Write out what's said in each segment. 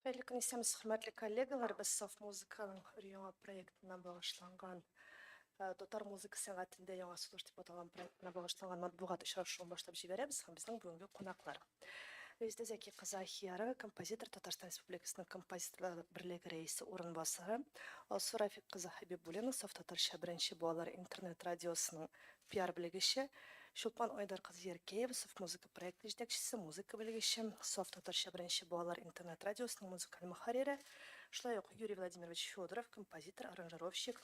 Қайырлы күн, есеміз құрметті коллегалар, біз Соф музыканың яңа проектына бағышланған Тотар музыка сәнгатінде яңа сулыш деп аталған проектына бағышланған матбуғат очрашуын башлап жибәрәбез һәм безнең бүгенге кунаклар. Резидә Зәки кызы Ахиярова, композитор, Татарстан Республикасының композиторлар берлеге рәисе урынбасары, Алсу Рафик кызы Хәбибуллина, Соф Татарча беренче балалар интернет радиосының пиар белгече, Шулпан Айдар кызы Еркеева, Соф музыка проекты җитәкчесе, музыка белгече, Соф Татарча беренче балалар интернет радиосының музыкаль мөхәррире, шулай ук Юрий Владимирович Федоров, композитор, аранжировщик,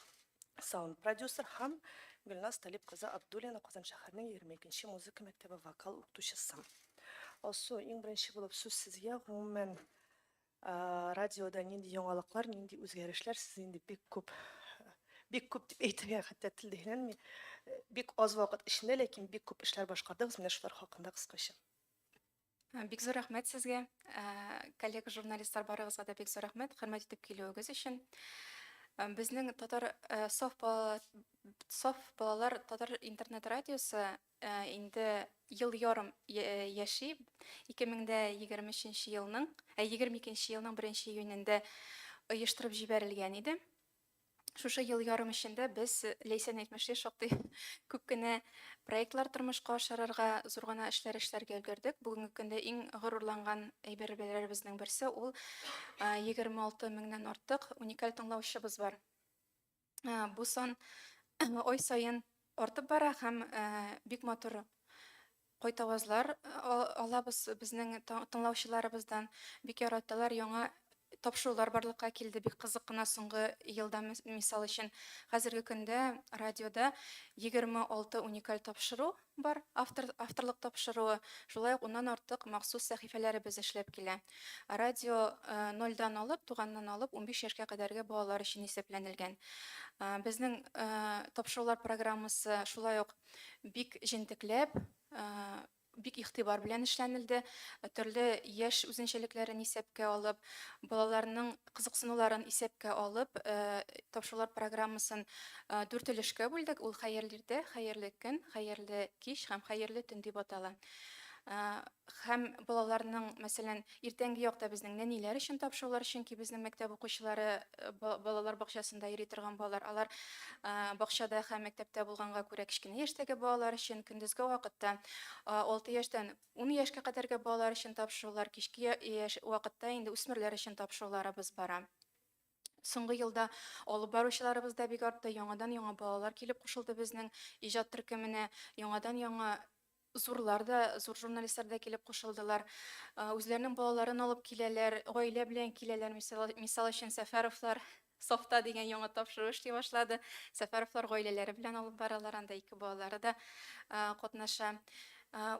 саунд-продюсер һәм Гөлназ Талип кызы Абдуллина Казан шәһәренең 22-нче музыка мәктәбе вокал укытучысы. Алсу, иң беренче булып сүз сезгә. Гомумән, радиода нинди яңалыклар, нинди үзгәрешләр сез инде бик күп дип әйтергә хәтта телдә әйләнми. Бик аз вакыт эчендә, ләкин бик күп эшләр башкардыгыз. Менә шулар хакында кыскача. Бик зур рәхмәт сезгә. Коллега журналистлар барыгызга да бик зур рәхмәт. Хөрмәт итеп килүегез өчен. Безнең Соф балалар Татар интернет радиосы инде ел ярым яши. 2023 елның, 22 елның 1 июнендә оештырып җибәрелгән иде. Шушы ел ярым эчендә без Ләйсән әйтмешли шактый күп кенә проектлар тормышка ашырырга, зур гына эшләргә өлгердек. Бүгенге көндә иң горурланган әйберләребезнең берсе ул 26 меңнән артык уникаль тыңлаучыбыз бар. Бу сан ай саен артып бара һәм бик матур кайтавазлар алабыз безнең тыңлаучыларыбыздан. Бик яраталар, яңа тапшырулар барлыкка килде. Бик кызык кына соңгы елда мисал өчен хәзерге көндә радиода 26 уникаль тапшыру бар, авторлык тапшыруы. Шулай ук уннан артык махсус сәхифәләребез эшләп килә. Радио 0дан алып, туганнан алып 15 яшькә кадәрге балалар өчен исәпләнелгән. Безнең тапшырулар программасы шулай ук бик җентекләп, бик игътибар белән эшләнелде. Төрле яшь үзенчәлекләрен исәпкә алып, балаларның кызыксынуларын исәпкә алып, тапшырулар программасын 4 өлешкә бүлдек. Ул хәерле иртә, хәерле көн, хәерле кич һәм хәерле төн дип атала. Һәм балаларның, мәсәлән, иртәнге якта безнең нәниләр өчен тапшырулар, чөнки безнең мәктәп укучылары балалар бакчасында йөри торган балалар, алар бакчада һәм мәктәптә булганга күрә кичкенә яшьтәге балалар өчен көндезге вакытта, 6 яшьтән 10 яшькә кадәрге балалар өчен тапшырулар, кичке вакытта инде үсмерләр өчен тапшыруларыбыз бара. Соңгы елда алып баручыларыбыз да бик артты. Яңадан-яңа балалар килеп кушылды безнең иҗат төркеменә. Яңадан-яңа зурлар да, зур журналистлар да килеп кушылдылар. Үзләренең балаларын алып киләләр, гаилә белән киләләр. Мисал өчен Сәфәровлар Софта дигән яңа тапшыру эшли башлады. Сәфәровлар гаиләләре белән алып баралар, анда 2 балалары да катнаша.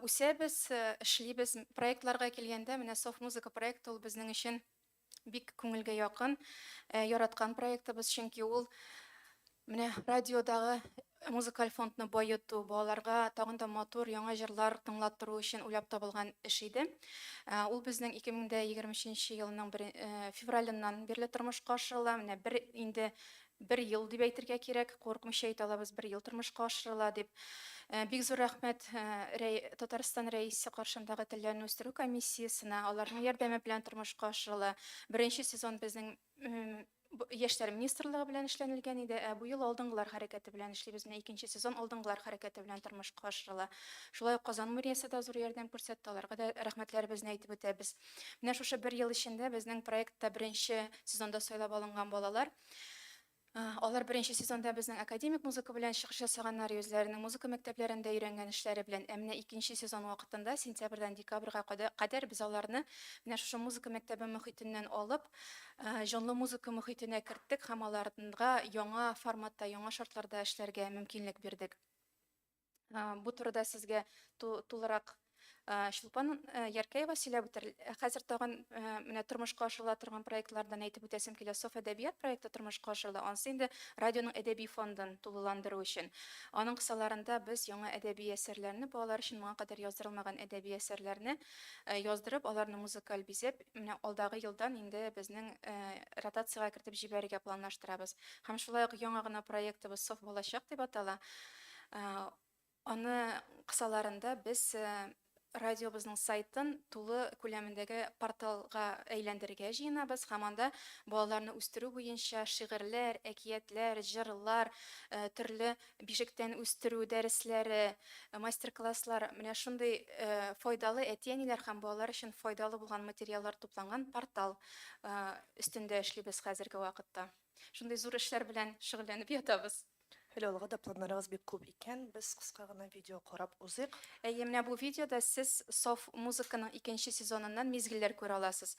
Үсәбез, эшлибез. Проектларга килгәндә, менә Соф музыка проекты ул безнең өчен бик күңелгә якын, яраткан проектыбыз, чөнки ул менә радиодагы музыкаль фондны байыту, балаларга тагын да матур яңа җырлар тыңлаттыру өчен уйлап табылган эш иде. Ул безнең 2023 елның февралыннан бирле тормышка ашырыла. Менә инде 1 ел дип әйтергә кирәк, куркмыйча әйтә алабыз, 1 ел тормышка ашырыла дип. Бик зур рәхмәт Татарстан рәисе каршындагы телләрне үстерү комиссиясына, аларның ярдәме белән тормышка ашырыла. Беренче сезон безнең Яшьләр министрлыгы белән эшләнелгән иде. Бу ел алдынгылар хәрәкәте белән эшлибез. Менә 2нче сезон алдынгылар хәрәкәте белән тормышка ашырыла. Шулай ук Казан мэриясе да зур ярдәм күрсәтте. Аларга да рәхмәтләребезне әйтеп үтәбез. Менә шушы 1 ел эчендә безнең проектта беренче сезонда сайлап алынган балалар, алар беренче сезонда безнең академик музыка белән чыгыш ясаганнар, үзләренең музыка мәктәпләрендә өйрәнгән эшләре белән. Менә 2нче сезон вакытында, сентябрьдән декабрьгә кадәр biz аларны менә шушы музыка мәктәбе мөхитеннән алып, җанлы музыка мөхитенә керттек һәм аларга яңа форматта, яңа шартларда эшләргә мөмкинлек бирдек. Бу турыда сезгә тулырак Шулпан Яркеева сөйләп үтер. Хәзер тагын менә тормышка ашырыла торган проектлардан әйтеп үтәсем килә. Соф әдәбият проекты тормышка ашырыла. Анысы инде радионың әдәби фондын тулыландыру өчен. Аның кысаларында без яңа әдәби әсәрләрне, балалар өчен моңа кадәр яздырылмаган әдәби әсәрләрне яздырып, аларны музыкаль бизәп, менә алдагы елдан инде безнең ротациягә кертеп җибәрергә планлаштырабыз. Һәм шулай ук яңа гына проектыбыз Соф балачак дип атала. Аны кысаларында без радиобызның сайтын тулы күләмендәге порталга әйләндерергә җыенабыз. Һәм анда балаларны үстерү буенча шигырьләр, әкиятләр, җырлар, төрле бишектән үстерү дәресләре, мастер-класслар, менә шундый файдалы әти-әниләр һәм балалар өчен файдалы булган материаллар тупланган портал өстендә эшлибез хәзерге вакытта. Шундый зур эшләр белән шөгыльләнеп ятабыз. Әле алга да планнарыгыз бик күп икән. Без кыска гына видео карап узыйк. Менә бу видеода сез Саф музыканың 2нче сезоныннан мизгелләр күрә аласыз.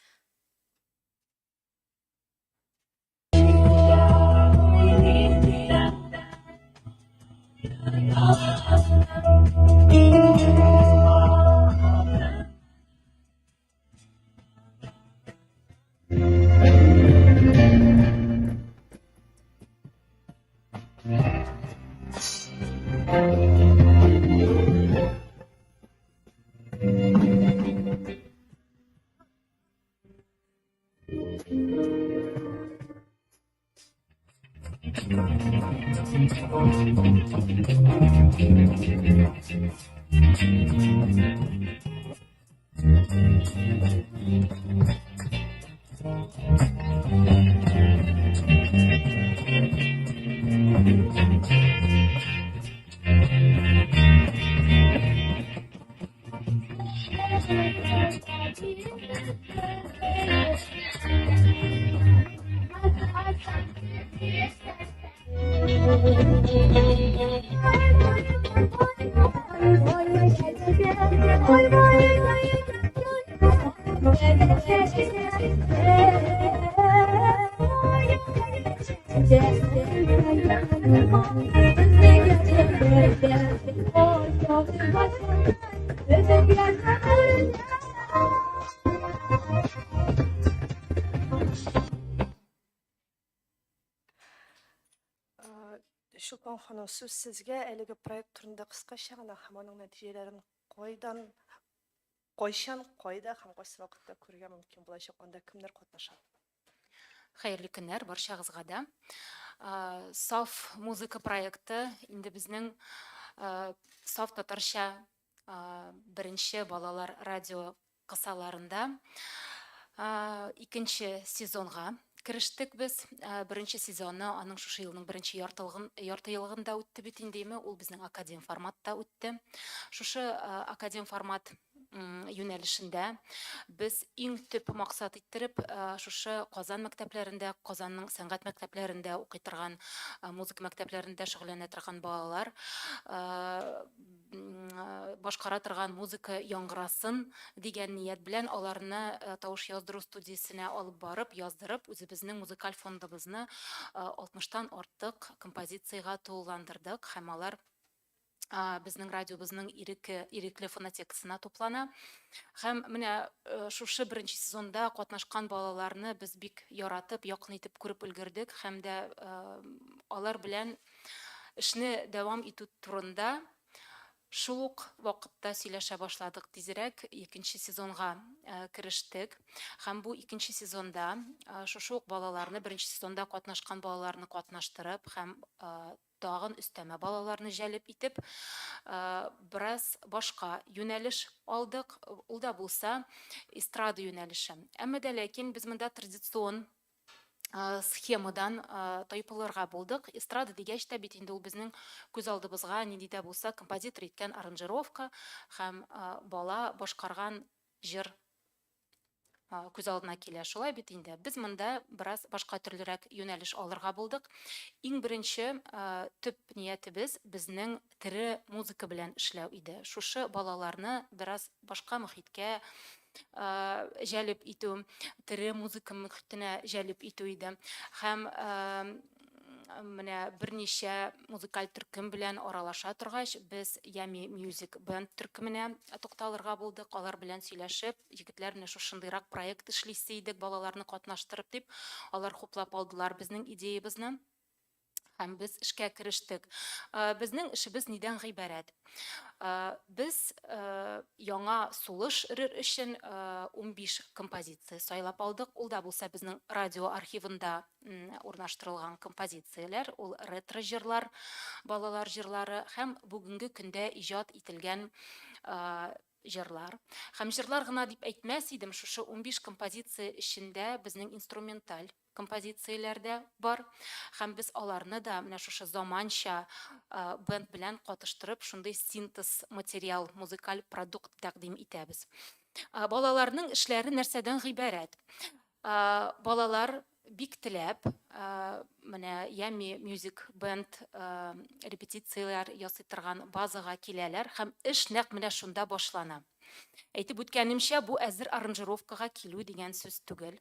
Шулпан ханым, сүз сезгә әлеге проект турында кыскача гына һәм аның нәтиҗәләрен кайчан, кайда һәм кайсы вакытта күрергә мөмкин булачак, анда кемнәр катнаша? Хәерле көннәр барчагызга да. Саф музыка проекты инде безнең Саф татарча беренче балалар радио кысаларында 2нче сезонга керештек без. Беренче сезонны аның шушы елның беренче ярты елгында үтте бит индеме, ул безнең академ форматта үтте. Шушы академ формат юнәлешендә без иң төп максат иттереп шушы Казан мәктәпләрендә, Казанның сәнгать мәктәпләрендә укый торган, музыка мәктәпләрендә шөгыльләнә торган балалар башкара торган музыка яңгырасын дигән ният белән аларны тавыш яздыру студиясенә алып барып, яздырып, үзебезнең музыкаль фондыбызны 60тан артык композициягә тулыландырдык һәм алар безнең радиобызның ирекле фонотекасына туплана. Һәм менә шушы беренче сезонда катнашкан балаларны без бик яратып, якын итеп күреп өлгердек һәм дә алар белән эшне дәвам итү турында шул ук вакытта сөйләшә башладык. Тизрәк 2нче сезонга керештек һәм бу 2нче сезонда шушы ук балаларны, беренче сезонда катнашкан балаларны катнаштырып һәм тагын өстәмә балаларны җәлеп итеп бераз башка юнәлеш алдык. Ул да булса эстрада юнәлеше. Әмма дә ләкин без монда традицион схемадан тайпылырга булдык. Эстрада дигәч тә бит инде ул безнең күз алдыбызга нинди дә булса композитор иткән аранжировка һәм бала башкарган җыр күз алдына килә. Шулай бит инде. Без монда бераз башка төрлерәк юнәлеш алырга булдык. Иң беренче төп ниятебез безнең тере музыка белән эшләү иде. Шушы балаларны бераз башка мөхиткә җәлеп итү, тере музыка мөхитенә җәлеп итү иде. Һәм менә берничә музыкаль төркем белән аралаша торгач, без Ями Music Band төркеменә тукталырга булдык. Алар белән сөйләшеп, егетләр менә шушындыйрак проект эшлисе идек, балаларны катнаштырып дип, алар хуплап алдылар безнең идеябызны. Һәм без эшкә керештек. Безнең эшебез нидән гыйбарәт? Без яңа сулыш өчен 15 композиция сайлап алдык. Ул да булса безнең радио архивында урнаштырылган композицияләр, ул ретро җырлар, балалар җырлары һәм бүгенге көндә иҗат ителгән җырлар. Һәм җырлар гына дип әйтмәс идем, шушы 15 композиция эчендә безнең инструменталь композицияләр дә бар. Һәм без аларны да менә шушы заманча бенд белән катыштырып, шундый синтез материал, музыкаль продукт тәкъдим итәбез. Балаларның эшләре нәрсәдән гыйбарәт? Балалар бик теләп, менә Ями Music Band репетицияләр ясый торган базага киләләр һәм эш нәкъ менә шунда башлана. Әйтеп үткәнемчә, бу әзер аранжировкага килү дигән сүз түгел.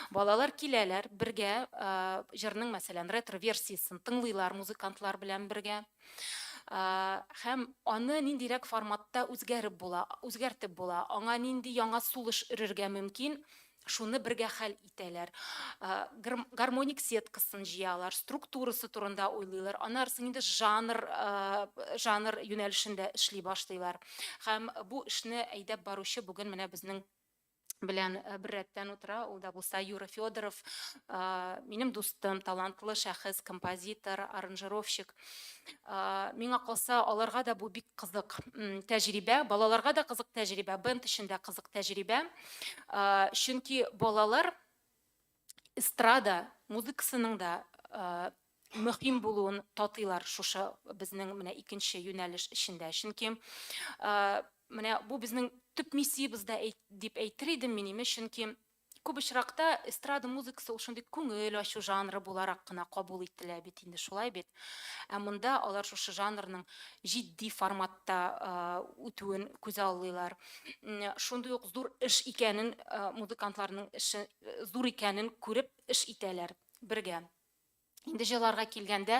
Балалар киләләр, бергә җырның, мәсәлән, ретро-версиясын тыңлыйлар музыкантлар белән бергә. Һәм аны ниндирәк форматта үзгәртеп була, аңа нинди яңа сулыш өрергә мөмкин, шуны бергә хәл итәләр. Гармоник сеткасын җыялар, структурасы турында уйлыйлар, аннарсын инде жанр юнәлешендә эшли башлыйлар. Һәм бу эшне әйдәп баручы бүген менә безнең белән бер рәттән утыра, ул да булса Юра Федоров, минем дустым, талантлы шәхес, композитор, аранжировщик. Миңа калса, аларга да бу бик кызык тәҗрибә, балаларга да кызык тәҗрибә, бенд эчендә кызык тәҗрибә. Чөнки балалар эстрада музыкасының да мөһим булуын татыйлар шушы безнең менә икенче юнәлеш эчендә. Чөнки менә бу безнең төп миссиябездә дип әйтер идем мин, чөнки күп очракта эстрада музыкасы ул шундый күңел ачу жанры буларак кына кабул ителә бит инде, шулай бит. Монда алар шушы жанрның җитди форматта үтүен күз аллыйлар. Шундый ук зур эш икәнен, музыкантларның эше зур икәнен күреп эш итәләр бергә. Инде җырларга килгәндә,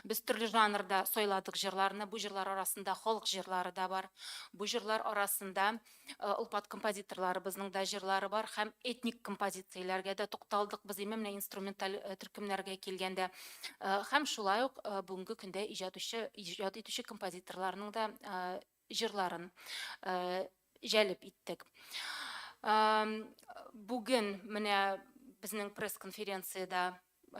без төрле жанрда сайладык җырларны. Бу җырлар арасында халык җырлары да бар. Бу җырлар арасында улпат композиторларыбызның да җырлары бар һәм этник композицияләргә дә тукталдык без менә инструменталь төркемнәргә килгәндә. Һәм шулай ук бүгенге көндә иҗат итүче композиторларның да җырларын җәлеп иттек. Бүген менә безнең пресс-конференциядә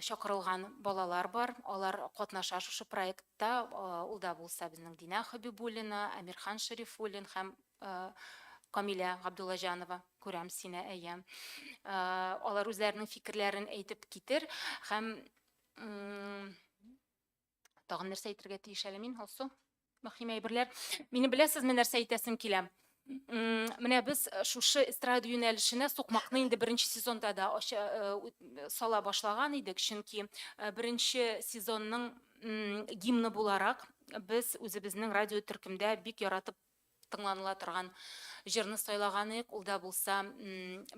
чакырылган балалар бар. Алар катнаша шушы проектта. Ул да булса безнең Дина Хабибуллина, Амирхан Шарифуллин һәм Камиля Габдуллаҗанова. Күрәм сине, әйе. Алар үзләренең фикерләрен әйтеп китер һәм тагын нәрсә әйтергә тиеш әле мин, Алсу? Мөһим әйберләр. Мине беләсез, мен нәрсә әйтәсем килә. Менә без шушы эстрада юнәлешенә сукмакны инде беренче сезонда да сала башлаган идек, чөнки беренче сезонның гимны буларак без үзебезнең радио төркемдә бик яратып тыңланыла торган җырны сайлаган идек. Ул да булса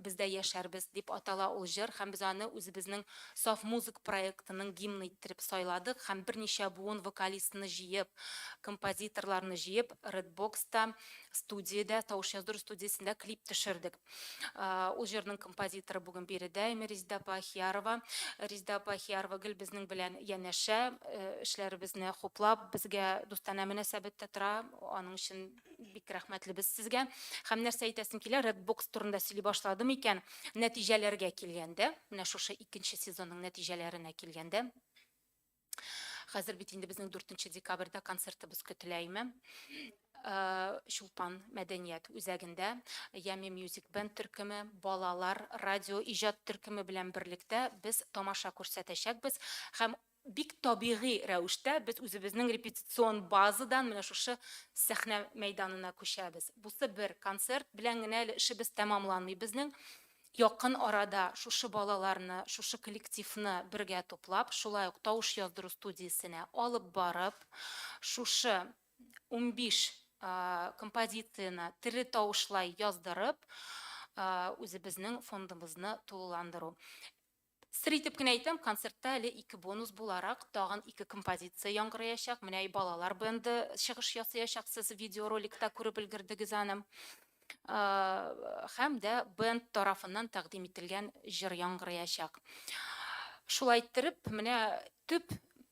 бездә яшәрбез дип атала ул җыр һәм без аны үзебезнең Саф музык проектының гимны иттереп сайладык һәм берничә буын вокалистны җыеп, композиторларны җыеп, Redbox'та студиядә, тавыш яздыру студиясендә клип төшердек. Ул җырның композиторы бүген биредә Резида Апахиярова. Резида Апахиярова гел безнең белән янәшә, эшләребезне хуплап, безгә дустана мөнәсәбәттә тора. Аның өчен бик рәхмәтлебез сезгә. Һәм нәрсә әйтәсем килә, Redbox турында сөйли башладым икән, нәтиҗәләргә килгәндә, менә шушы икенче сезонның нәтиҗәләренә килгәндә, хәзер бит инде безнең 4 декабрьдә концертыбыз көтелә име. Чулпан мәдәният үзәгендә Ями Music Band төркеме, балалар радио иҗат төркеме белән берлектә без тамаша күрсәтәчәкбез һәм бик табигый рәвештә без үзебезнең репетицион базадан менә шушы сәхнә мәйданына күчәбез. Бусы бер концерт белән генә эшебез тәмамланмый. Безнең якын арада шушы балаларны, шушы коллективны бергә туплап, шулай ук тавыш яздыру студиясенә алып барып, шушы 15 композицияны тере тавышлай яздырып, үзебезнең фондыбызны тулыландыру. Сер итеп кенә әйтәм, концертта әле 2 бонус буларак тагын 2 композиция яңгыраячак. Менә балалар бенды чыгыш ясаячак, сез видеороликта күреп өлгердегез аны. Һәм дә бенд тарафыннан тәкъдим ителгән җыр яңгыраячак. Шулай иттереп, менә төп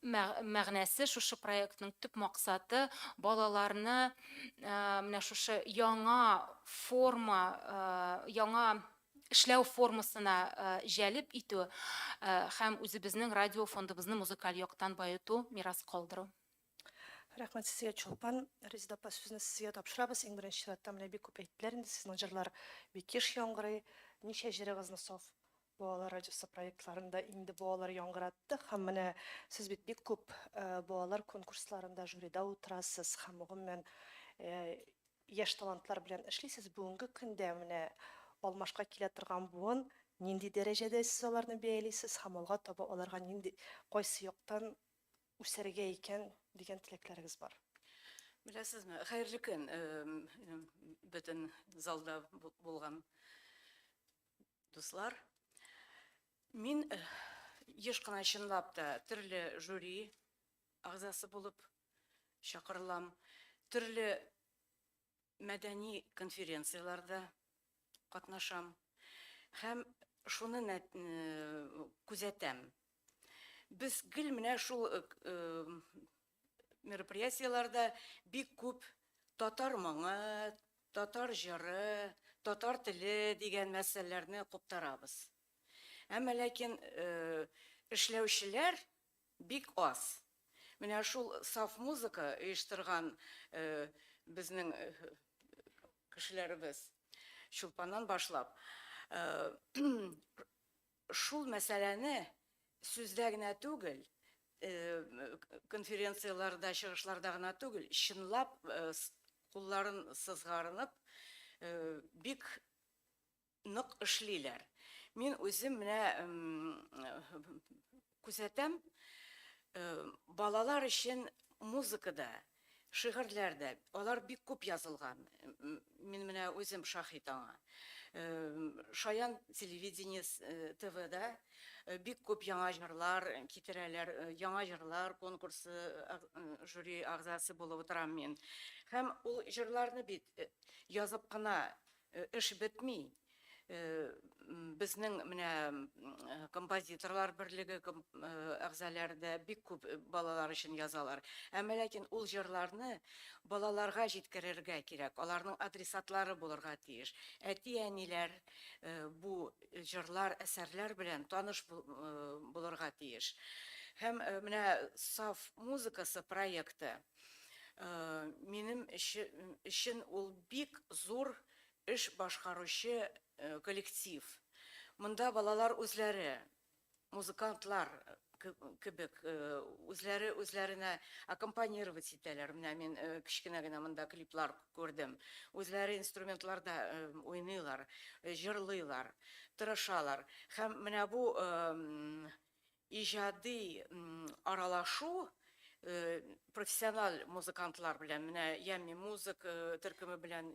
мәгънәсе, шушы проектның төп максаты балаларны менә шушы яңа форма, яңа эшләү формасына җәлеп итү һәм үзебезнең радио фондыбызны музыкаль яктан баету, мирас калдыру. Рәхмәт сезгә, Чулпан. Резида апа, сүзне сезгә тапшырабыз. Иң беренче чиратта менә бик күп әйттеләр инде. Сезнең җырлар бик еш яңгырый. Ничә җырыгызны Саф балалар радиосы проектларында инде балалар яңгыратты. Һәм менә сез бит бик күп балалар конкурсларында жюрида утырасыз һәм гомумән яшь талантлар белән эшлисез. Бүгенге көндә менә алмашка килә торган буын нинди дәрәҗәдә сез аларны бәялисез һәм алга таба аларга нинди кайсы яктан үсәргә икән дигән теләкләрегез бар. Беләсезме, хәерле көн, бөтен залда булган дуслар. Мин еш кына чынлап та төрле жюри агзасы булып чакырылам, төрле мәдәни конференцияларда катнашам һәм шуны күзәтәм. Без гел менә шул мероприятияларда бик күп татар моңы, татар җыры, татар теле дигән мәсьәләләрне куптарабыз. Әмма ләкин эшләүчеләр бик аз. Менә шул саф музыка оештырган безнең кешеләребез Чулпаннан башлап шул мәсьәләне сүздә генә түгел, конференцияларда, чыгышларда гына түгел, чынлап кулларын сызгарынып бик нык эшлиләр. Мин үзем менә күзәтәм, балалар өчен музыкада, шигырьләрдә алар бик күп язылган. Мин менә үзем шаһит аңа. Шаян телевидение ТВ-да бик күп яңа җырлар китерәләр, яңа җырлар конкурсы жюри агзасы булып утырам мин. Һәм ул җырларны бит язып кына эш бетми. Безнең менә композиторлар берлеге әгъзаләрдә бик күп балалар өчен язалар. Әмма ләкин ул җырларны балаларга җиткерергә кирәк. Аларның адресатлары булырга тиеш. Әти-әниләр бу җырлар, әсәрләр белән таныш булырга тиеш. Һәм менә саф музыкасы проекты минем өчен ул бик зур эш башкаручы коллектив. Монда балалар үзләре, музыкантлар кебек, үзләренә аккомпанировать итәләр. Менә мин кичкенә генә монда клиплар күрдем. Үзләре инструментларда уйныйлар, җырлыйлар, тырышалар. Һәм менә бу иҗади аралашу профессионал музыкантлар белән, менә Ями музык төркеме белән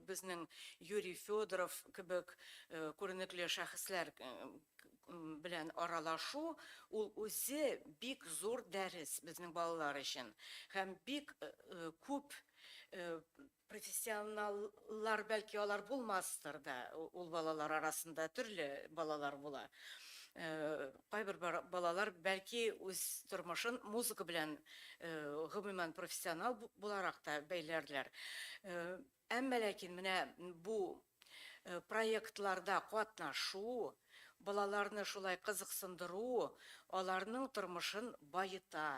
безнең Юрий Федоров кебек күренекле шәхесләр белән аралашу, ул үзе бик зур дәрес безнең балалар өчен. Һәм бик күп профессионаллар бәлки алар булмастыр да, ул балалар арасында төрле балалар була. Кайбер балалар бәлки үз тормышын музыка белән гомумән профессионал буларак та бәйләрләр. Әмма ләкин менә бу проектларда катнашу, балаларны шулай кызыксындыру, аларның тормышын байыта,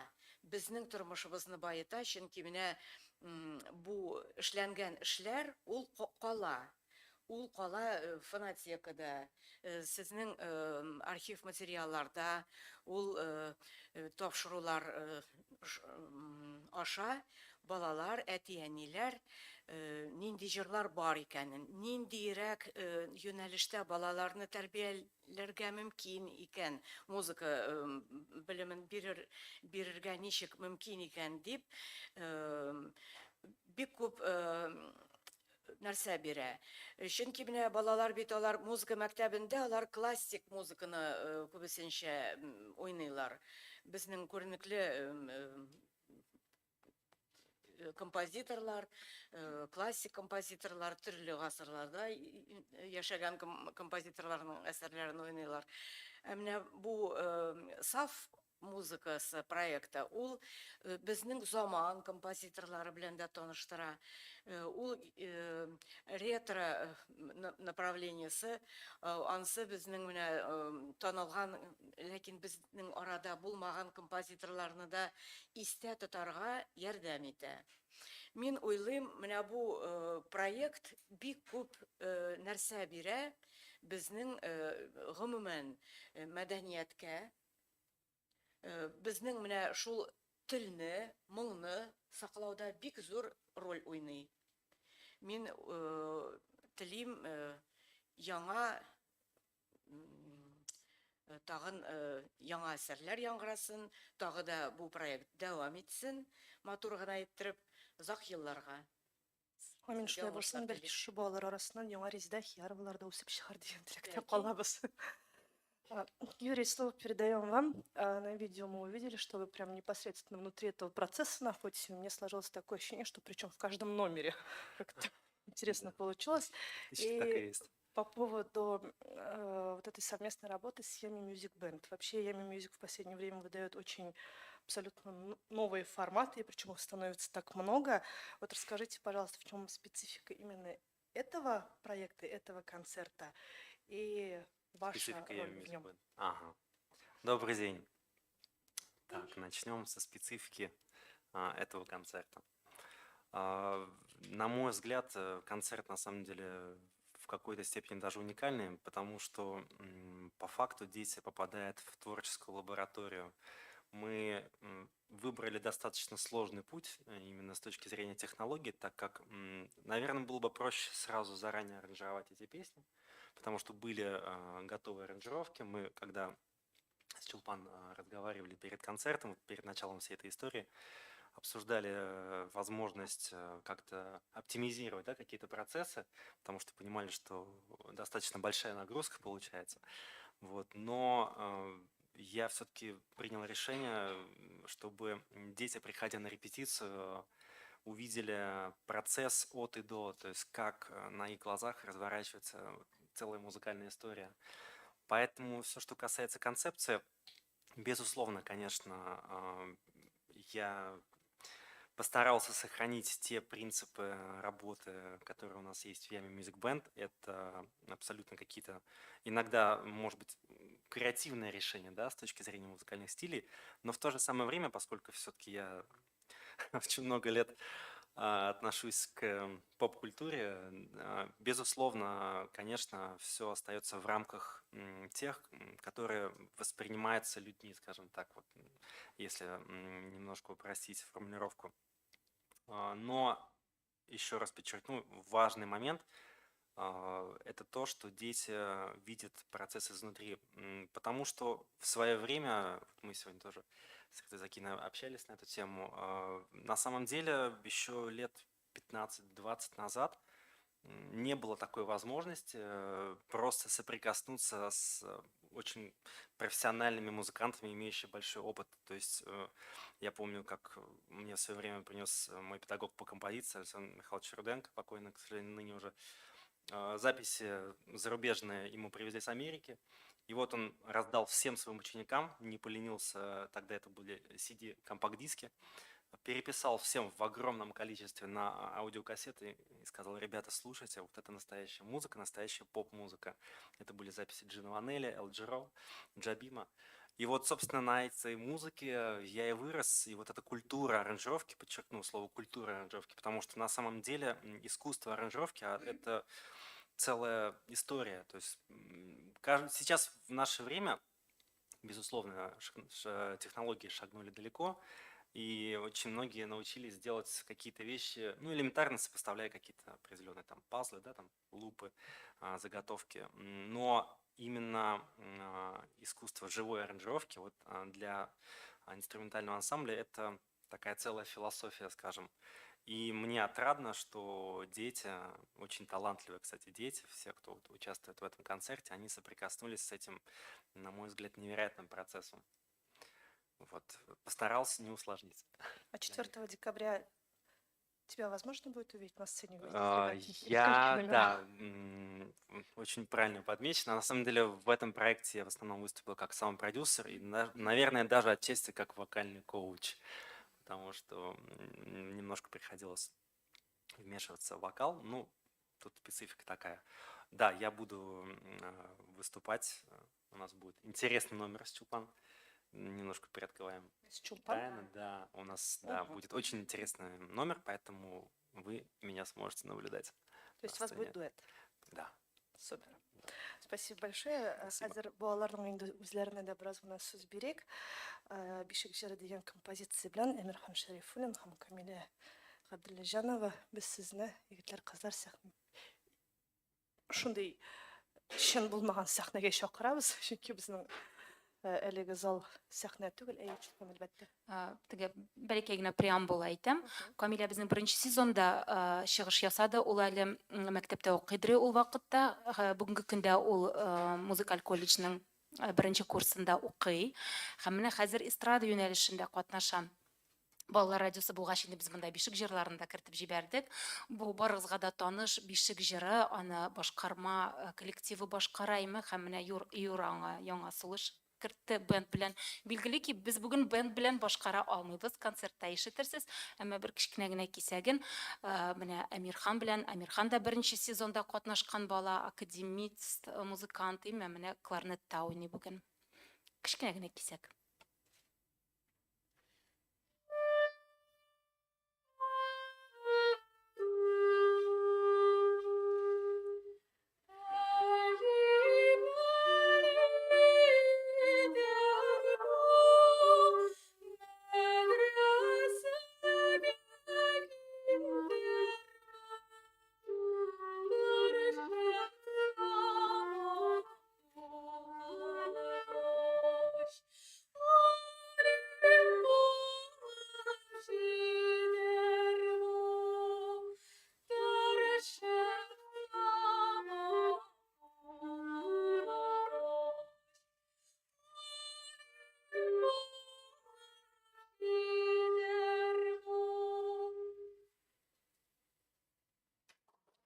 безнең тормышыбызны байыта, чөнки менә бу эшләнгән эшләр ул кала. Ул кала фонотекада, сезнең архив материалларда, ул тапшырулар аша балалар, әти-әниләр нинди җырлар бар икәнен, ниндирәк юнәлештә балаларны тәрбияләргә мөмкин икән, музыка белемен бирергә ничек мөмкин икән дип бик күп нәрсә бирә. Чөнки менә балалар бит алар музыка мәктәбендә алар классик музыканы күбесенчә уйныйлар. Безнең күренекле композиторлар, классик композиторлар төрле гасырларда яшәгән композиторларның әсәрләрен уйныйлар. Менә бу саф музыкасы проекты, ул безнең заман композиторлары белән дә таныштыра. Ул ретро направлениесі, ансы біздің менә танылған, ләкин біздің арада булмаган композиторларны да истә тотарга ярдәм итә. Мин уйлыйм, менә бу проект бик күп нәрсә бирә безнең гомумән мәдәнияткә, безнең менә шул телне, моңны саклауда бик зур роль уйный. Мин телим яңа тагын яңа әсәрләр яңгырасын, тагы да бу проект дәвам итсен, матур гына иттереп, озак елларга. Амин шулай башлар булсын, бәлки телим. шу балалар арасынан яңа Резида Ахиярова да үсеп чыгар дигән теләктә Бәлки. калабыз. Юрий, слово передаем вам. На видео мы увидели, что вы прям непосредственно внутри этого процесса находитесь. У меня сложилось такое ощущение, что причем в каждом номере. Как-то интересно получилось. Так и И есть. по поводу вот этой совместной работы с Yummy Music Band. Вообще Yummy Music в последнее время выдает очень абсолютно новые форматы, и причем их становится так много. Вот расскажите, пожалуйста, в чем специфика именно этого проекта, этого концерта и ваша Специфика роль Yummy в Music нем. Band. Ага. Добрый день. Так, начнем со специфики этого концерта. На мой взгляд, концерт на самом деле в какой-то степени даже уникальный, потому что по факту дети попадают в творческую лабораторию. Мы выбрали достаточно сложный путь именно с точки зрения технологий, так как, наверное, было бы проще сразу заранее аранжировать эти песни, потому что были готовые аранжировки. Мы, когда с Чулпан разговаривали перед концертом, перед началом всей этой истории, обсуждали возможность как-то оптимизировать, да, какие-то процессы, потому что понимали, что достаточно большая нагрузка получается. Вот. Но я все-таки принял решение, чтобы дети, приходя на репетицию, увидели процесс от и до, то есть как на их глазах разворачивается целая музыкальная история. Поэтому все, что касается концепции, безусловно, конечно, я постарался сохранить те принципы работы, которые у нас есть в Yummy Music Band. Это абсолютно какие-то, иногда, может быть, креативное решение, да, с точки зрения музыкальных стилей, но в то же самое время, поскольку все-таки я очень много лет отношусь к поп-культуре, безусловно, конечно, все остается в рамках тех, которые воспринимаются людьми, скажем так, вот, если немножко упростить формулировку. Но еще раз подчеркну, важный момент это то, что дети видят процесс изнутри. Потому что в свое время, вот мы сегодня тоже с Ритой Закиной общались на эту тему, на самом деле еще лет 15-20 назад не было такой возможности просто соприкоснуться с очень профессиональными музыкантами, имеющими большой опыт. То есть я помню, как мне в свое время принес мой педагог по композиции Александр Михайлович Руденко, покойный, к сожалению, ныне уже, записи зарубежные ему привезли с Америки. И вот он раздал всем своим ученикам, не поленился, тогда это были CD-компакт-диски, переписал всем в огромном количестве на аудиокассеты и сказал: ребята, слушайте, вот это настоящая музыка, настоящая поп-музыка. Это были записи Джина Ванелли, Эл Джеро, Джабима. И вот, собственно, на этой музыке я и вырос, и вот эта культура аранжировки, подчеркну слово культура аранжировки, потому что на самом деле искусство аранжировки это целая история. То есть сейчас в наше время, безусловно, технологии шагнули далеко, и очень многие научились делать какие-то вещи, ну, элементарно сопоставляя какие-то определенные там пазлы, да, там лупы, заготовки. Но именно искусство живой аранжировки вот для инструментального ансамбля это такая целая философия, скажем. И мне отрадно, что дети, очень талантливые, кстати, дети, все, кто вот участвует в этом концерте, они соприкоснулись с этим, на мой взгляд, невероятным процессом. Вот, постарался не усложнить. А 4 декабря тебя возможно будет увидеть на сцене? Да, очень правильно подмечено. На самом деле в этом проекте я в основном выступил как саунд-продюсер и, наверное, даже отчасти как вокальный коуч, потому что немножко приходилось вмешиваться в вокал. Ну, тут специфика такая. Да, я буду выступать. У нас будет интересный номер с Чулпан. Немножко приоткрываем С Чулпан. тайны. Да, у нас да, будет очень интересный номер, поэтому вы меня сможете наблюдать. То есть у вас будет сцене. дуэт. Да. Супер. Спасибо большое. Спасибо. Хәзер балаларның инде үзләренә дә бераз гына сүз бирик. Бишек җыры дигән композиция белән Әмирхан Шәрифуллин һәм Камилә Габдуллаҗанова без сезне, егетләр, кызлар, шундый чын булмаган сәхнәгә чакырабыз, чөнки безнең әлеге зал сәхнә түгел, Чулпан, әлбәттә. Теге бәләкәй генә преамбула әйтәм. Камилә безнең беренче сезонда чыгыш ясады. Ул әле мәктәптә укыйдыр ул вакытта. Бүгенге көндә ул музыкаль колледжның беренче курсында укый. Һәм менә хәзер эстрада юнәлешендә катнаша. Балалар радиосы булгач инде без монда бишек җырларын да кертеп җибәрдек. Бу барыгызга да таныш бишек җыры, аны башкарма коллективы башкара име һәм менә Юра аңа яңа сулыш кертте бенд белән. Билгеле ки, без бүген бенд белән башкара алмыйбыз, концертта ишетерсез, әмма бер кичкенә генә кисәген менә Әмирхан белән, Әмирхан да беренче сезонда катнашкан бала, академист, музыкант, менә кларнетта уйный бүген. Кичкенә генә кисәк.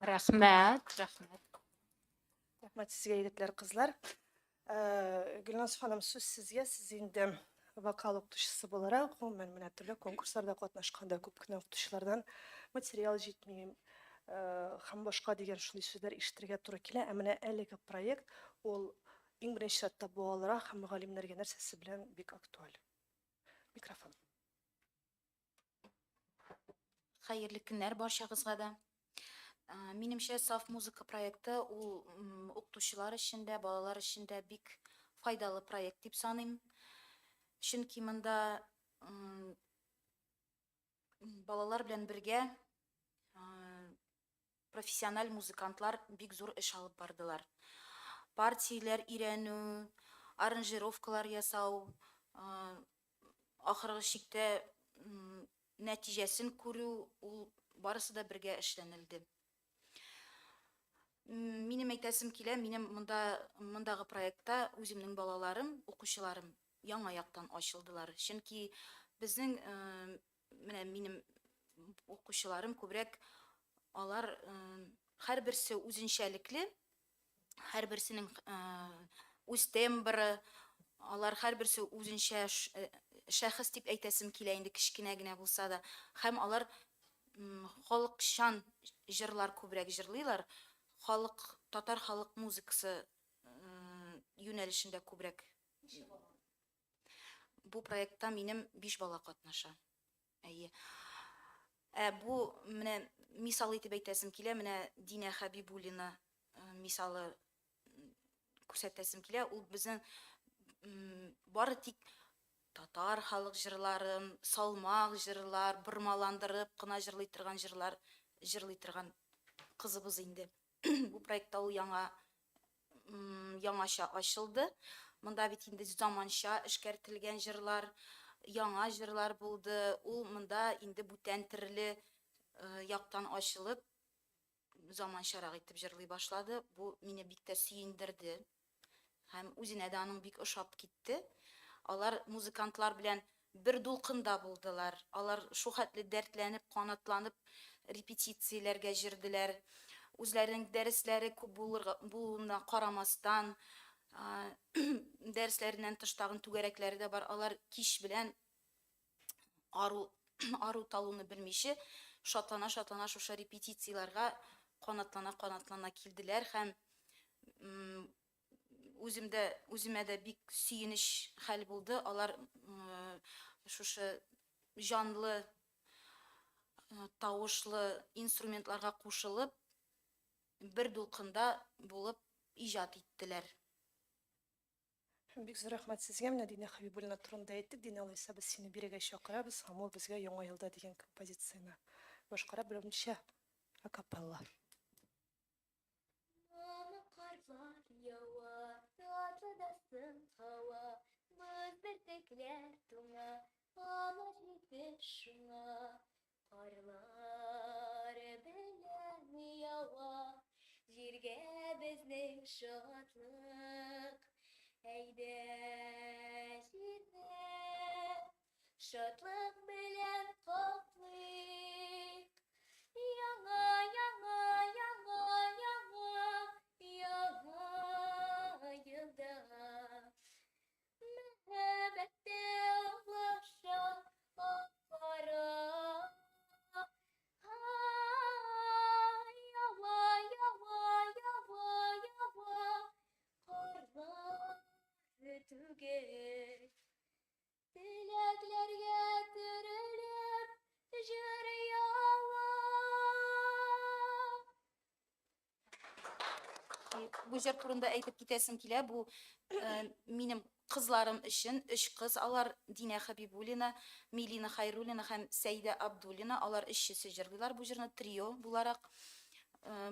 Рәхмәт, рәхмәт. Рәхмәт сезгә, егетләр, кызлар. Гөлназ ханым, сүз сезгә. Сез инде вокал укытучысы буларак, гомумән менә төрле конкурсларда катнашканда күп кенә укытучылардан материал җитми, һәм башка дигән шундый сүзләр ишетергә туры килә. Ә менә әлеге проект ул иң беренче чиратта балаларга һәм мөгаллимнәргә нәрсәсе белән бик актуаль. Микрофон. Хәерле көннәр барчагызга да. Минемчә, Саф музыка проекты ул укытучылар өчен дә, балалар өчен дә бик файдалы проект дип саныйм. Чөнки монда балалар белән бергә профессиональ музыкантлар бик зур эш алып бардылар. Партияләр өйрәнү, аранжировкалар ясау, ахыргы чиктә нәтиҗәсен күрү, ул барысы да бергә эшләнелде. Минем әйтәсем килә, минем мондагы проектта үземнең балаларым, укучыларым яңа яктан ачылдылар. Чөнки безнең менә минем укучыларым күбрәк алар һәрберсе үзенчәлекле, һәрберсенең үз тембры, алар һәрберсе үзенчә шәхес дип әйтәсем килә инде, кичкенә генә булса да, һәм алар халыкчан җырлар күбрәк җырлыйлар. Татар халык музыкасы юнәлешендә күбрәк. Бу проектта минем 5 бала катнаша. Әйе. Бу менә мисал итеп әйтәсем килә, менә Динә Хәбибуллина мисалы күрсәтәсем килә. Ул безнең бары тик татар халык җырларын, салмак җырлар, бормаландырып кына җырлый торган җырлар җырлый торган кызыбыз инде. Бу проектта ул яңаша ачылды. Монда бит инде заманча эшкәртелгән җырлар, яңа җырлар булды. Ул монда инде бүтән төрле яктан ачылып, заманчарак итеп җырлый башлады. Бу мине бик тә сөендерде. Һәм үзенә дә аның бик ошап китте. Алар музыкантлар белән бер дулкында булдылар. Алар шухатлы дәртләнеп, канатланып репетицияләргә җирделәр. Үзләренең дәресләре күп булуына карамастан, дәресләреннән тыш тагын түгәрәкләре дә бар. Алар кич белән ару талуны белмичә, шатлана шушы репетицияләргә канатлана килделәр һәм м, үземә дә бик сөенеч хәл булды. Алар шушы җанлы, тавышлы инструментларга кушылып, бер дулкында булып иҗат иттеләр. Бик зур рәхмәт сезгә. Менә Динә Хәбибуллина турында әйттек. Динә, алайса без сине бирегә чакырабыз һәм ул безгә яңа елда дигән композицияне башкара белүемчә акапелла. Мама карлар ява, татlıdasın hava, buz börtüklер туңа, ала җитте шуңа. Карлар белән ява, җиргә безнең шатлык. Әйдә җирдә, шатлык белән каплыйк. Яңа, яңа, яңа, яңа, яңа елда. Мәхәббәттә уңлаша ара. Ява, ява, ява, ява, карлар түгел. Теләкләргә төрелеп, җыр ява. Бу җыр турында әйтеп китәсем килә. Бу минем кызларым өчен 3 кыз. Алар Динә Хәбибуллина, Милина Хайруллина һәм Сәйдә Абдуллина. Алар өчесе җырлыйлар бу җырны трио буларак.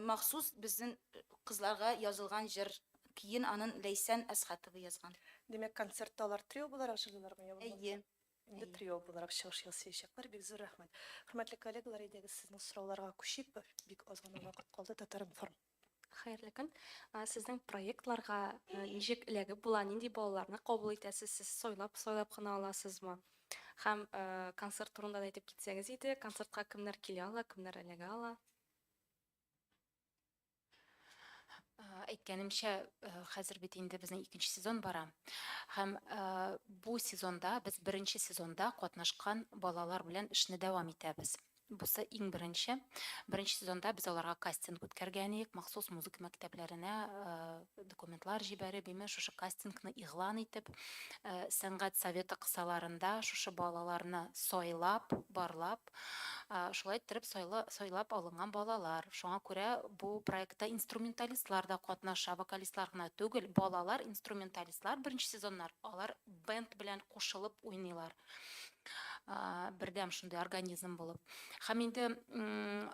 Махсус безнең кызларга язылган җыр. Киен анын Ләйсән Әсхәтова язган. Демәк, концертта алар трио буларак җырлыйлармы, я булмаса? Әйе. Инде трио буларак чыгыш ясаячаклар. Бик зур рәхмәт. Хөрмәтле коллегалар, әйдәгез сезнең сорауларга күчеп, бик аз гына вакыт калды. Татаринформ. Хәерле көн. Сезнең проектларга ничек эләгеп була? Нинди балаларны кабул итәсез? Сез сойлап кына аласызмы? Һәм концерт турында да әйтеп китсәгез иде. Концертка кемнәр килә ала, кемнәр эләгә ала? Әйткәнемчә, хәзер бит инде безнең 2нче сезон бара. Һәм бу сезонда, без 1нче сезонда катнашкан балалар белән эшне дәвам итәбез. Бусы иң беренче. 1нче сезонда без аларга кастинг үткәргән идек, махсус музыка мәктәпләренә документлар җибәреп, имеш шушы кастингны игълан итеп, сәнгать советы кысаларында шушы балаларны сойлап, барлап, шулай итеп сойлап алынган балалар. Шуңа күрә бу проектта инструменталистлар да катнаша, вокалистлар гына түгел, балалар инструменталистлар 1нче сезоннар, алар бенд белән кушылып уйныйлар. Бердәм шундый организм булып. Һәм инде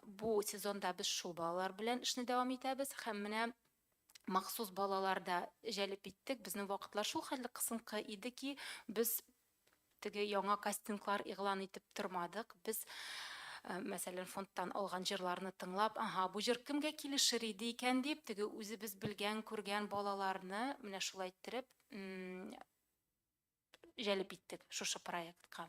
бу сезонда без шул балалар белән эшне дәвам итәбез. Һәм менә махсус балаларда җәлеп иттек. Безнең вакытлар шул хәтле кысынкы иде ки, без теге яңа кастинглар игълан итеп тормадык. Без мәсәлән фондтан алган җырларны тыңлап, бу җыр кемгә килешер иде икән дип, теге үзебез белгән, күргән балаларны менә шулай итеп җәлеп иттек шушы проектка.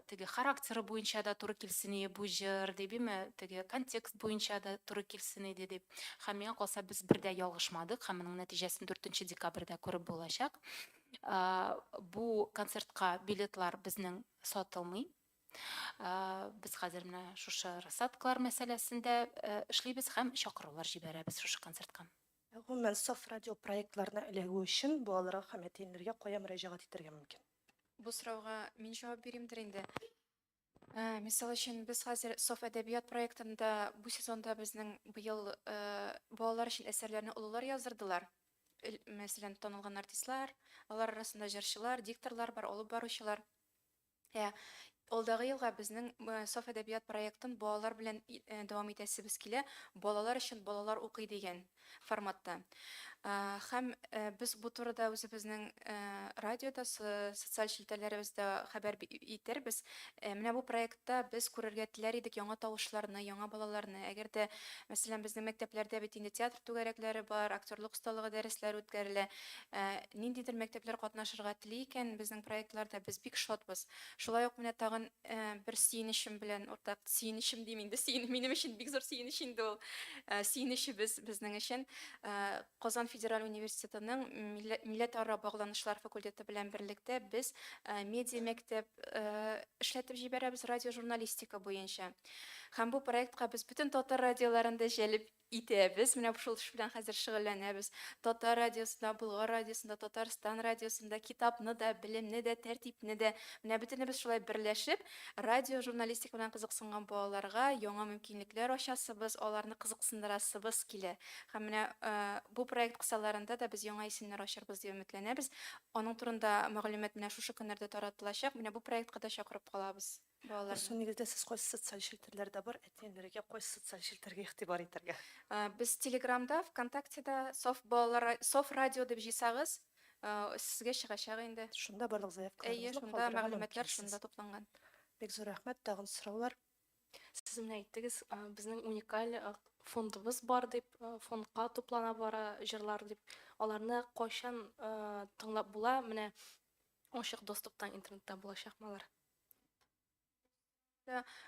Теге характеры буенча да туры килсен бу җыр дип, теге контекст буенча да туры килсен иде дип. Һәм миңа калса без бердә ялгышмадык, һәм моның нәтиҗәсен 4 декабрьдә күреп булачак. Бу концертка билетлар безнең сатылмый. Без хәзер менә шушы рассадкалар мәсьәләсендә эшлибез һәм чакырулар җибәрәбез шушы концертка. Гомумән, саф радио проектларына эләгү өчен балаларга һәм әтиләргә кая мөрәҗәгать итәргә мөмкин? Бу сорауга мин җавап бирәмдер инде. Мисал өчен, без хәзер Соф әдәбият проектында бу сезонда безнең быел балалар өчен әсәрләрне олылар яздырдылар. Мәсәлән, танылган артистлар, алар арасында җырчылар, дикторлар бар, алып баручылар. Алдагы елга безнең Соф әдәбият проектын балалар белән дәвам итәсебез килә. Балалар өчен балалар укый дигән форматта. Һәм без бу турыда үзебезнең радиода, социаль шелтәләребездә хәбәр итербез. Менә бу проектта без күрергә теләр идек яңа тавышларны, яңа балаларны. Әгәр дә, мәсәлән, безнең мәктәпләрдә бит инде театр түгәрәкләре бар, актерлык осталыгы дәресләре үткәрелә. Ниндидер мәктәпләр катнашырга тели икән безнең проектларда, без бик шатбыз. Шулай ук менә тагын бер сөенечем белән уртак, сөенечем дим инде, минем өчен бик зур сөенеч инде ул. Сөенечебез безнең өчен Казан Федераль университетының милләтара багланышлар факультеты белән берлектә без медиа мәктәп эшләтеп җибәрәбез радиожурналистика буенча. Һәм бу проектка без бүтән татар радиоларында җәлеп итәбез. Менә шул эш белән хәзер шөгыльләнәбез. Татар радиосында, Болгар радиосында, Татарстан радиосында китапны да, белемне дә, тәртипне дә, менә бөтенебез шулай берләшеп, радио журналистика белән кызыксынган балаларга яңа мөмкинлекләр ачасыбыз, аларны кызыксындырасыбыз килә. Һәм менә бу проект кысаларында да без яңа исемнәр ачарбыз дип өметләнәбез. Аның турында мәгълүмат менә шушы көннәрдә таратылачак. Менә бу проектка да чакырып калабыз балаларны. Осы негізде сіз қойсы социаль шелтерлерде бар, әтенлерге қойсы социаль шелтерге игътибар итәргә. Без Телеграмда, ВКонтактеда Соф радио дип җыйсагыз, сезгә чыгачак инде. Шунда барлык заявкаларыбызны Әйе, шунда калдырырга мәгълүматлар мөмкинсез. шунда тупланган. Бик зур рәхмәт, тагын сораулар. Сез менә әйттегез, безнең уникаль фондыбыз бар дип, фондка туплана бара җырлар дип. Аларны кайчан тыңлап була? Менә ачык доступтан интернетта булачакмы алар?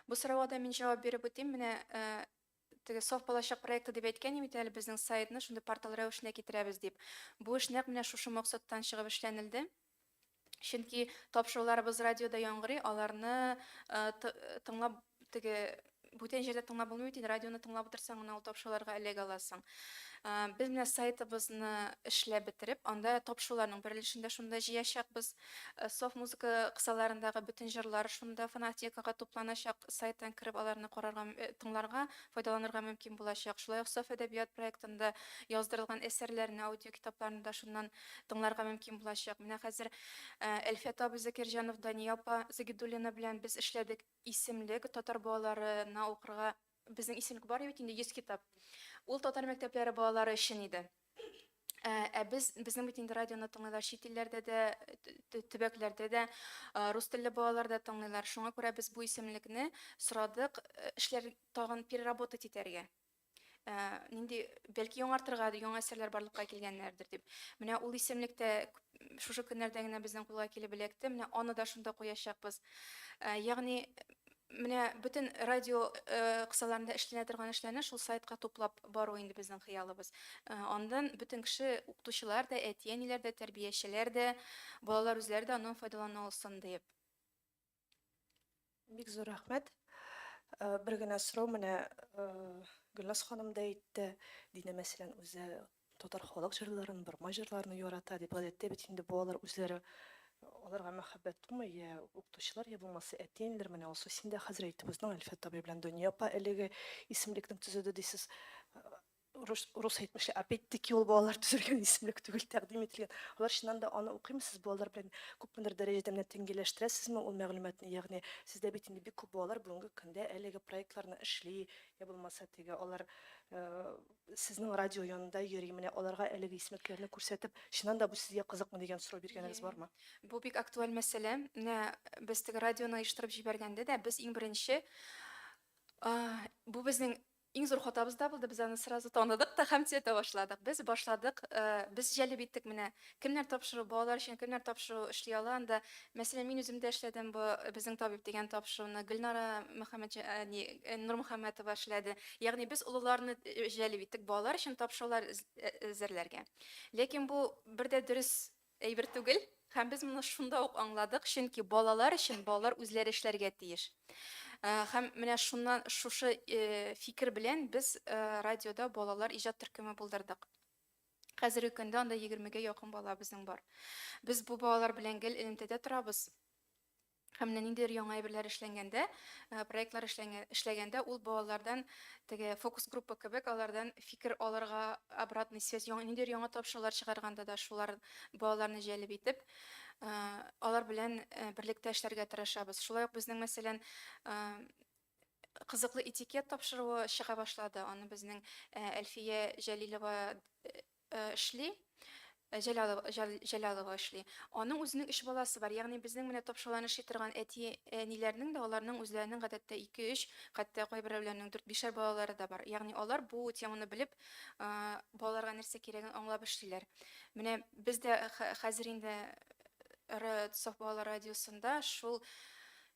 Бу сорауга да мин җавап биреп үтим. Менә теге Соф балачак проекты дип әйткән идем әле безнең сайтны шундый портал рәвешенә китерәбез дип. Бу эш нәкъ менә шушы максаттан чыгып эшләнелде. Чөнки тапшыруларыбыз радиода яңгырый, аларны тыңлап теге бүтән җирдә тыңлап булмый бит, радионы тыңлап утырсаң гына ул тапшыруларга эләгә аласың. Без менә сайтыбызны эшләп бетереп, анда тапшыруларның берилешендә шунда җыячакбыз. Соф музыка кысаларындагы бүтән җырлар шунда фонотекага тупланачак, сайттан кереп аларны карарга, тыңларга, файдаланырга мөмкин булачак. Шулай ук Соф әдәбият проектында яздырылган әсәрләрне, аудио китапларны да шуннан тыңларга мөмкин булачак. Менә хәзер Әлфият абый Закирҗанов, Дания апа Загидуллина белән без эшләдек исемлек татар балаларына укырга. Безнең исемлек бар бит инде 100 китап. Ул татар мәктәпләре балалары өчен иде. Безнең бит инде радионы тыңлыйлар чит илләрдә дә, төбәкләрдә дә, рус телле балалар да тыңлыйлар. Шуңа күрә без бу исемлекне сорадык, эшләр тагын переработать итәргә. Нинди бәлки яңартырга, яңа әсәрләр барлыкка килгәннәрдер дип. Менә ул исемлектә шушы көннәрдә генә безнең кулга килеп эләкте. Менә аны да шунда куячакбыз. Ягъни менә бүтән радио кысаларында эшләнә торган эшләрне шул сайтка туплап бару инде безнең хыялыбыз. Андан бүтән кеше, укытучылар да, әти-әниләр дә, тәрбиячеләр дә, балалар үзләре дә аннан файдалана алсын дип. Бик зур рәхмәт. Бер генә сорау менә Гөлназ ханым да әйтте, Динә мәсәлән үзе татар халык җырларын, бырма җырларны ярата дип, гадәттә бит инде балалар үзләре аларга мәхәббәт тумый, я укытучылар, я булмаса әтиәниләр менә алсу син дә хәзер әйтеп үзенең Әлфият абый белән Дания апа әлеге исемлекне төзеде дисез. Рус әйтмешли, опять-таки ул балалар төзергән исемлек түгел, тәкъдим ителгән. Алар чыннан да аны укыймсыз, балалар белән күпмедер дәрәҗәдә менә тәңгәләштерәсезме ул мәгълүматны, ягъни сездә бит инде бик күп балалар бүгенге көндә әлеге проектларны эшли, я булмаса теге алар сезнең радио янында йөри, менә аларга әлеге исемлекләрне күрсәтеп, чыннан да бу сезгә кызыкмы дигән сорау биргәнегез бармы? Бу бик актуаль мәсьәлә. Менә без теге радионы оештырып җибәргәндә дә без иң беренче бу безнең иң зур хатабыз да булды. Без аны сразу таныдык та һәм төзәтә башладык. Без җәлеп иттек менә кемнәр тапшыру, балалар өчен кемнәр тапшыру эшли ала анда. Мәсәлән, мин үзем дә эшләдем бу безнең табиб дигән тапшыруны. Гөлнара Нурмөхәммәтова эшләде. Ягъни без улыларны җәлеп иттек балалар өчен тапшырулар әзерләргә. Ләкин бу бердә дөрес әйбер түгел. Һәм без моны шунда ук аңладык, чөнки балалар өчен балалар үзләре эшләргә тиеш. Һәм менә шуннан шушы фикер белән без радиода балалар иҗат төркеме булдырдык. Хәзерге көндә анда 20-гә якын бала безнең бар. Без бу балалар белән гел элемтәдә торабыз. Һәм ниндидер яңа әйберләр эшләнгәндә, проектлар эшләгәндә ул балалардан теге фокус группа кебек алардан фикер алырга, обратный связь, ниндидер яңа тапшырулар чыгарганда да шулар балаларны җәлеп итеп, алар белән берлектә эшләргә тырышабыз. Шулай ук безнең мәсәлән кызыклы этикет тапшыруы чыга башлады. Аны безнең Әлфия Җәлилова эшли. Җәлалова эшли. Аның үзенең 3 баласы бар. Ягъни безнең менә тапшыруларны эшли торган әти-әниләрнең дә аларның үзләренең гадәттә 2-3, хәтта кайберәүләрнең 4-5 балалары да бар. Ягъни алар бу теманы белеп, балаларга нәрсә кирәген аңлап эшлиләр. Менә без дә хәзер инде Соф балалар радиосында шул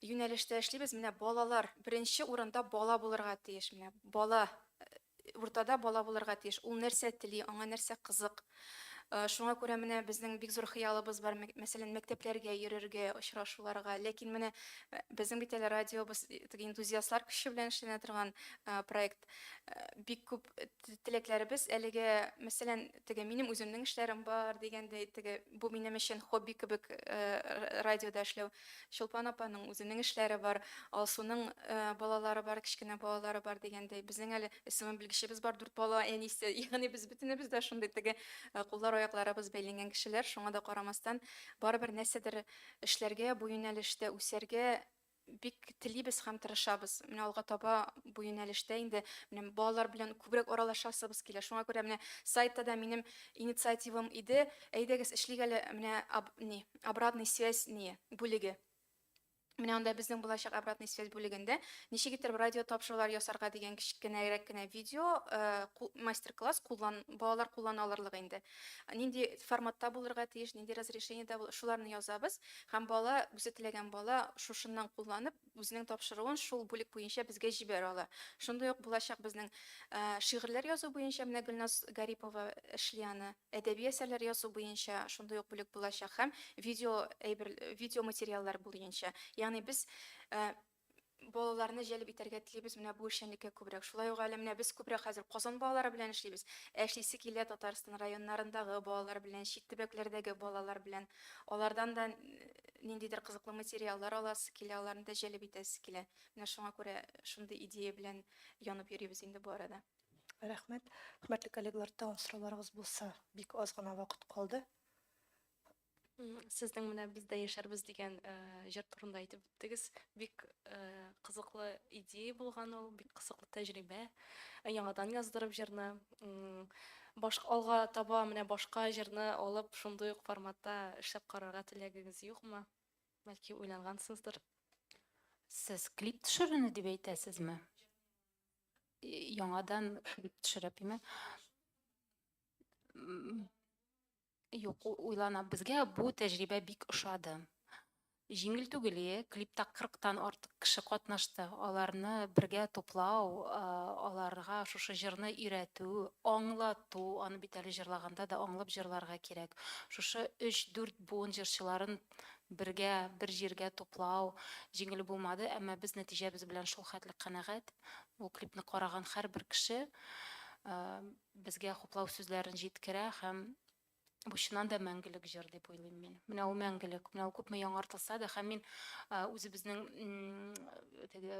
юнәлештә эшлибез. Менә балалар беренче урында бала булырга тиеш. Менә бала уртада бала булырга тиеш. Ул нәрсә тели, аңа нәрсә кызык. Шуңа күрә менә безнең бик зур хыялыбыз бар, мәсәлән, мәктәпләргә йөрергә, очрашуларга. Ләкин менә безнең бит әле радиобыз теге энтузиастлар көче белән эшләнә торган проект. Бик күп теләкләребез әлегә, мәсәлән, теге минем үземнең эшләрем бар дигәндәй, теге бу минем өчен хобби кебек радиода эшләү. Чулпан апаның үзенең эшләре бар, Алсуның балалары бар, кечкенә балалары бар дигәндәй. Безнең әле исемен белгечебез бар, 4 бала әнисе. Ягъни без бөтенебез дә шундый теге куллар аякларыбыз бәйләнгән кешеләр. Шуңа да карамастан барыбер нәрсәдер эшләргә, бу юнәлештә үсәргә бик телибез һәм тырышабыз. Менә алга таба бу юнәлештә инде менә балалар белән күбрәк аралашасыбыз килә. Шуңа күрә менә сайтта да минем инициативам иде. Әйдәгез эшлик әле менә обратный связь бүлеге. Менә анда безнең булачак обратный связь бүлегендә ничек итеп радио тапшырулар ясарга дигән кечкенәрәк кенә видео, мастер-класс балалар куллана алырлык инде. Нинди форматта булырга тиеш, нинди разрешениедә шуларны язабыз һәм бала, үзе теләгән бала шушыннан кулланып, үзенең тапшыруын шул бүлек буенча безгә җибәрә ала. Шундый ук булачак безнең шигырьләр язу буенча менә Гөлназ Гарипова эшли аны, әдәби әсәрләр язу буенча шундый ук бүлек булачак һәм видео материаллар буенча. Ягъни без балаларны җәлеп итәргә телибез менә бу эшчәнлеккә күбрәк. Шулай ук әле менә без күбрәк хәзер Казан балалары белән эшлибез. Эшлисе килә Татарстан районнарындагы балалар белән, чит төбәкләрдәге балалар белән. Алардан да ниндидер кызыклы материаллар аласы килә, аларны да җәлеп итәсе килә. Менә шуңа күрә шундый идея белән янып йөрибез инде бу арада. Рәхмәт. Хөрмәтле коллегалар, тагын сорауларыгыз булса, бик аз гына вакыт калды. Сезнең менә бездә яшәрбез дигән җыр турында әйтеп үттегез. Бик кызыклы идея булган ул, бик кызыклы тәҗрибә. Яңадан яздырып җырны, алга таба менә башка җырны алып, шундый ук форматта эшләп карарга теләгегез юкмы? Бәлки уйлангансыздыр. Сез клип төшерүне дип әйтәсезме? Яңадан клип төшереп име? Юк, уйлана, безгә бу тәҗрибә бик ошады. Җиңел түгел, клипта 40-тан артык кеше катнашты. Аларны бергә туплау, аларга шушы җырны өйрәтү, аңлату, аны бит әле җырлаганда да аңлап җырларга кирәк. Шушы 3-4 буын җырчыларын бергә бер җиргә туплау җиңел булмады, әмма без нәтиҗәбез белән шул хәтле канәгать. Бу клипны караган һәрбер кеше безгә хуплау сүзләрен җиткерә һәм бу чыннан да мәңгелек җыр дип уйлыйм мин. Менә ул мәңгелек, менә ул күпме яңартылса да, һәм мин үзебезнең теге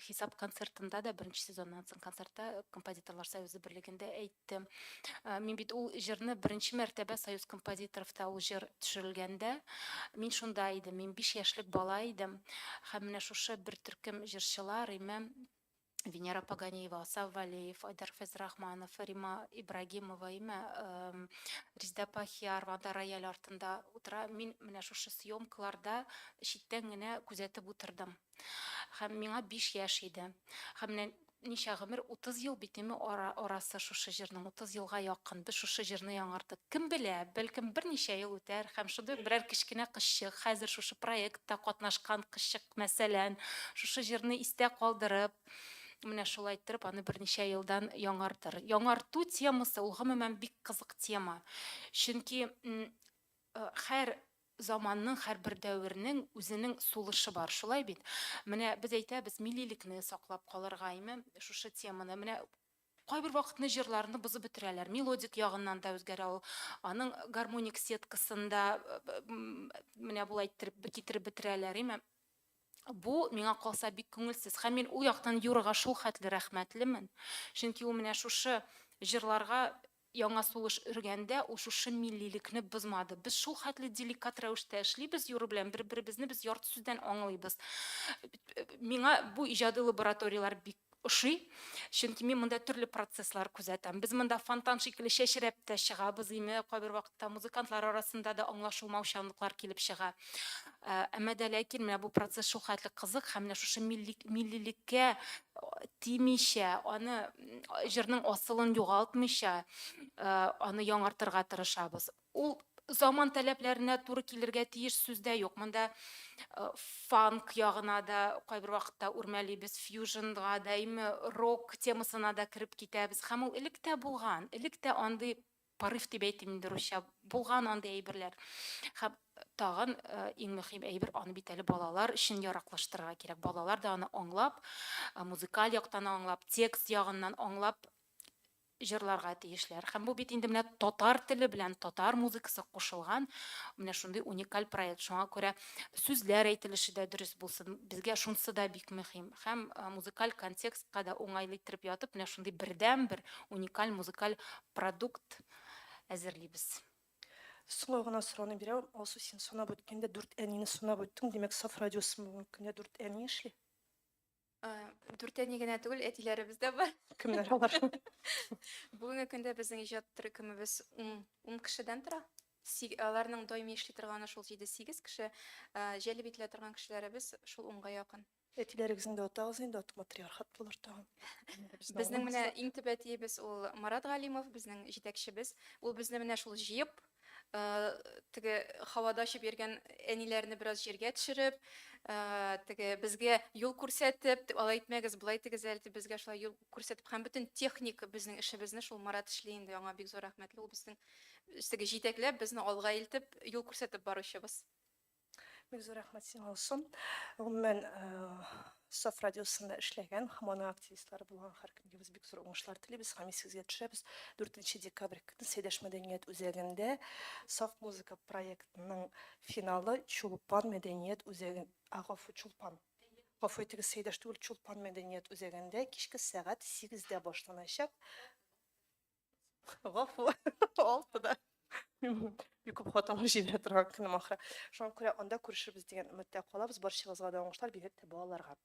хисап концертында да, беренче сезоннан соң концертта композиторлар союзы берлегендә әйттем. Мин бит ул җырны беренче мәртәбә Союз композиторовта ул җыр төшерелгәндә, мин шунда идем, мин 5 яшьлек бала идем, һәм менә шушы бер төркем җырчылар, Венера Паганиева, Асав Валеев, Айдар Фәзрахманов, Рима Ибрагимова, Резда Пахиар, Ванда рояль артында утыра. Мин менә шушы съемкаларда читтән генә күзәтеп утырдым. Һәм миңа 5 яшь иде. Һәм менә ничә гомер 30 ел битеме арасы шушы җырның 30 елга якын. Без шушы җырны яңартык. Кем белә, бәлкем берничә ел үтәр һәм шундый берәр кечкенә кызчык, хәзер шушы проектта катнашкан кызчык, мәсәлән, шушы җырны истә калдырып, менә шулай итеп аны берничә елдан яңартыр. Яңарту темасы ул гомумән бик кызык тема. Чөнки һәр заманның, һәрбер дәвернең үзенең сулышы бар. Шулай бит. Менә без әйтәбез, милилекне саклап калырга шушы теманы. Менә кайбер вакытны җырларны бузып бетерәләр. Мелодик ягыннан да үзгәрә ул. Аның гармоник сеткасында менә булай китереп бетерәләр. Бу миңа калса бик күңелсез. Һәм мин ул яктан Юрага шул хәтле рәхмәтлемен. Чөнки ул менә шушы җырларга яңа сулыш өргәндә ул шушы милилекне бозмады. Без шул хәтле деликат рәвештә эшлибез Юры белән, бер-беребезне без ярты сүздән аңлыйбыз. Миңа бу иҗади лабораториялар бик ошый. Чөнки мин монда төрле процесслар күзәтәм. Без монда фонтан шикелле чәчрәп тә чыгабыз, кайбер вакытта музыкантлар арасында да аңлашылмаучанлыклар килеп чыга. Әмма дә ләкин менә бу процесс шул хәтле кызык һәм менә шушы милилеккә тимичә, аны җырның асылын югалтмыйча, аны яңартырга тырышабыз. Ул заман таләпләренә туры килергә тиеш сүздә юк. Монда фанк ягына да кайбер вакытта үрмәлибез, фьюжнга да, рок темасына да кирип китәбез. Һәм ул элек тә булган, элек тә андый порыв дип әйтим инде русча булган андый әйберләр. Һәм тагын иң мөһим әйбер аны бит әле балалар өчен яраклаштырырга кирәк. Балалар да аны аңлап, музыкаль яктан аңлап, текст ягыннан аңлап җырларга тиешләр. Һәм бу бит инде менә татар теле белән татар музыкасы кушылган менә шундый уникаль проект. Шуңа күрә сүзләр әйтелеше дә дөрес булсын. Безгә шунысы да бик мөһим. Һәм музыкаль контекстка да уңайлы иттереп ятып, менә шундый бердән-бер уникаль музыкаль продукт әзерлибез. Соңғы гына сорауны бирәм. Алсу, син санап үткәндә 4 әнине санап үттең. Демәк, Саф радиосы бүгенге көндә 4 әни эшли. Дүртәне генә түгел, әтиләребез дә бар. Кемнәр алар? Бүгенге көндә безнең иҗат төркемебез 10 кешедән тора. Аларның даими эшли торганы шул 7-8 кеше, җәлеп ителә торган кешеләребез шул 10га якын. Әтиләрегезнең дә атагыз инде, ат матриархат булыр тагын. Безнең менә иң төп әтиебез ул Марат Галимов, безнең җитәкчебез. Ул безне менә шул җыеп, теге һавада чып йөргән әниләрне бераз җиргә төшереп, теге безгә юл күрсәтеп, алай итмәгез, булай итегез әле дип безгә шулай юл күрсәтеп, һәм бөтен техник безнең эшебезне шул Марат эшли инде, аңа бик зур рәхмәтле. Ул безнең теге җитәкләп, безне алга илтеп, юл күрсәтеп баручыбыз. Бик зур рәхмәт сиңа Алсу. Гомумән, Саф радиосында эшләгән һәм аның активистлары булган һәркемгә без бик зур уңышлар телибез һәм исегезгә төшәбез. 4 декабрь көнне Сәйдәш мәдәният үзәгендә Саф музыка проектының финалы Чулпан мәдәният үзәге, Чулпан. Гафу итегез, Сәйдәш түгел, Чулпан мәдәният үзәгендә кичке сәгать 8-дә башланачак. Гафу, 6-да. Бик күп хаталар җибәрә торган көнем ахыры. Шуңа күрә анда күрешербез дигән өметтә калабыз. Барчагызга да уңышлар, бигрәк тә балаларга.